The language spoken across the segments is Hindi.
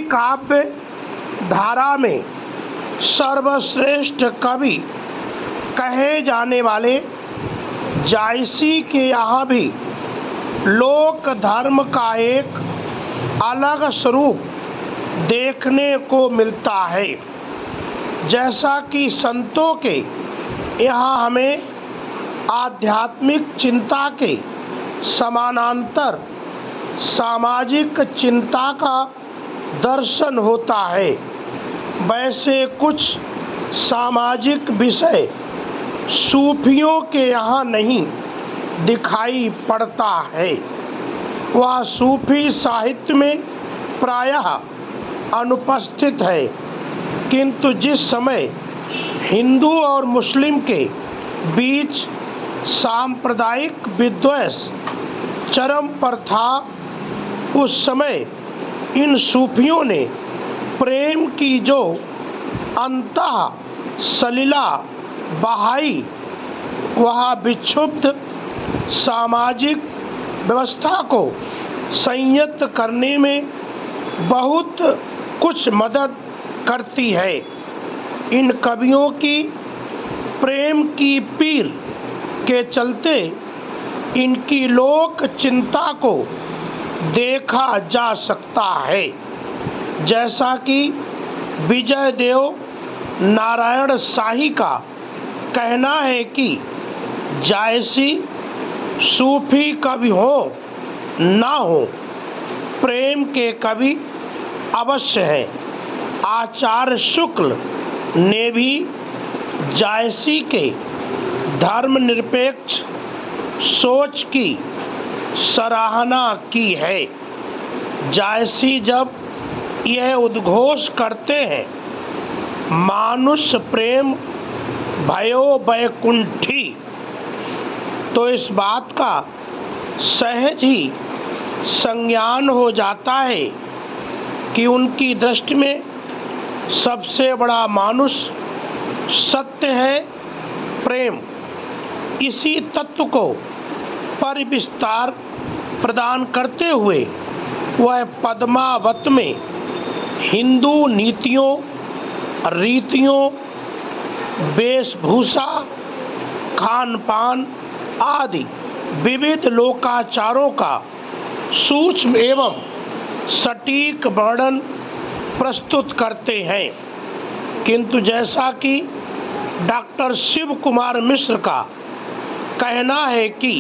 काव्य धारा में सर्वश्रेष्ठ कवि कहे जाने वाले जायसी के यहाँ भी लोक धर्म का एक अलग स्वरूप देखने को मिलता है। जैसा कि संतों के यहाँ हमें आध्यात्मिक चिंता के समानांतर सामाजिक चिंता का दर्शन होता है, वैसे कुछ सामाजिक विषय सूफियों के यहाँ नहीं दिखाई पड़ता है। वह सूफी साहित्य में प्रायः अनुपस्थित है, किंतु जिस समय हिंदू और मुस्लिम के बीच सांप्रदायिक विद्वेष चरम पर था, उस समय इन सूफियों ने प्रेम की जो अंतः सलिला बहाई, वह विक्षुब्ध सामाजिक व्यवस्था को संयत करने में बहुत कुछ मदद करती है। इन कवियों की प्रेम की पीर के चलते इनकी लोक चिंता को देखा जा सकता है। जैसा कि विजय देव नारायण शाही का कहना है कि जायसी सूफी कवि हो ना हो, प्रेम के कवि अवश्य हैं। आचार्य शुक्ल ने भी जायसी के धर्मनिरपेक्ष सोच की सराहना की है। जायसी जब यह उद्घोष करते हैं, मानुष प्रेम भयो वैकुंठी, तो इस बात का सहज ही संज्ञान हो जाता है कि उनकी दृष्टि में सबसे बड़ा मानुष सत्य है प्रेम। इसी तत्व को परिविस्तार प्रदान करते हुए वह पद्मावत में हिंदू नीतियों, रीतियों, वेशभूषा, खान पान आदि विविध लोकाचारों का सूक्ष्म एवं सटीक वर्णन प्रस्तुत करते हैं। किंतु जैसा कि डॉक्टर शिव कुमार मिश्र का कहना है कि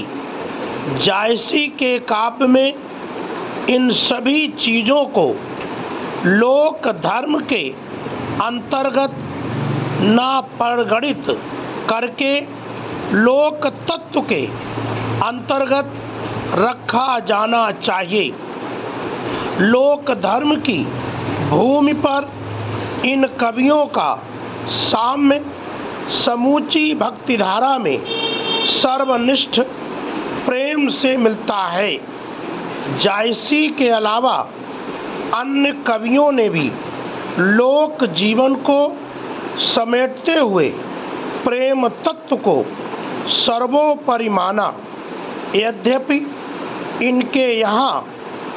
जायसी के काव्य में इन सभी चीज़ों को लोक धर्म के अंतर्गत ना परिगणित करके लोक तत्व के अंतर्गत रखा जाना चाहिए। लोक धर्म की भूमि पर इन कवियों का साम्य समूची भक्तिधारा में सर्वनिष्ठ प्रेम से मिलता है। जायसी के अलावा अन्य कवियों ने भी लोक जीवन को समेटते हुए प्रेम तत्व को सर्वोपरि माना। यद्यपि इनके यहाँ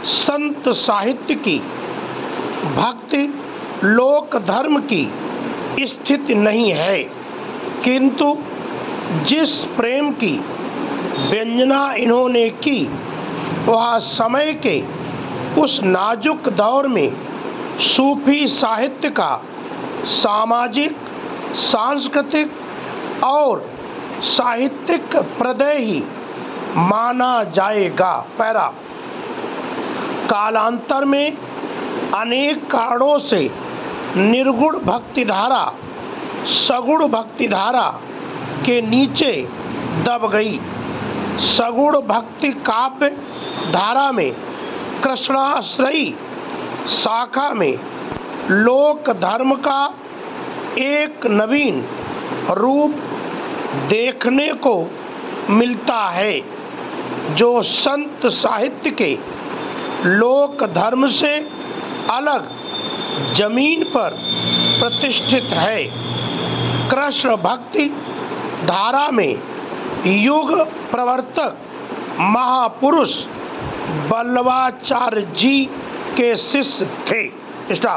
संत साहित्य की भक्ति लोक धर्म की स्थिति नहीं है, किंतु जिस प्रेम की व्यंजना इन्होंने की, वह समय के उस नाजुक दौर में सूफी साहित्य का सामाजिक, सांस्कृतिक और साहित्यिक प्रदय ही माना जाएगा। पैरा कालांतर में अनेक कारणों से निर्गुण भक्तिधारा सगुण भक्तिधारा के नीचे दब गई। सगुण भक्ति काव्य धारा में कृष्णाश्रयी शाखा में लोक धर्म का एक नवीन रूप देखने को मिलता है, जो संत साहित्य के लोक धर्म से अलग जमीन पर प्रतिष्ठित है। कृष्ण भक्ति धारा में युग प्रवर्तक महापुरुष बल्लवाचार्य जी के शिष्य थे। स्टॉप।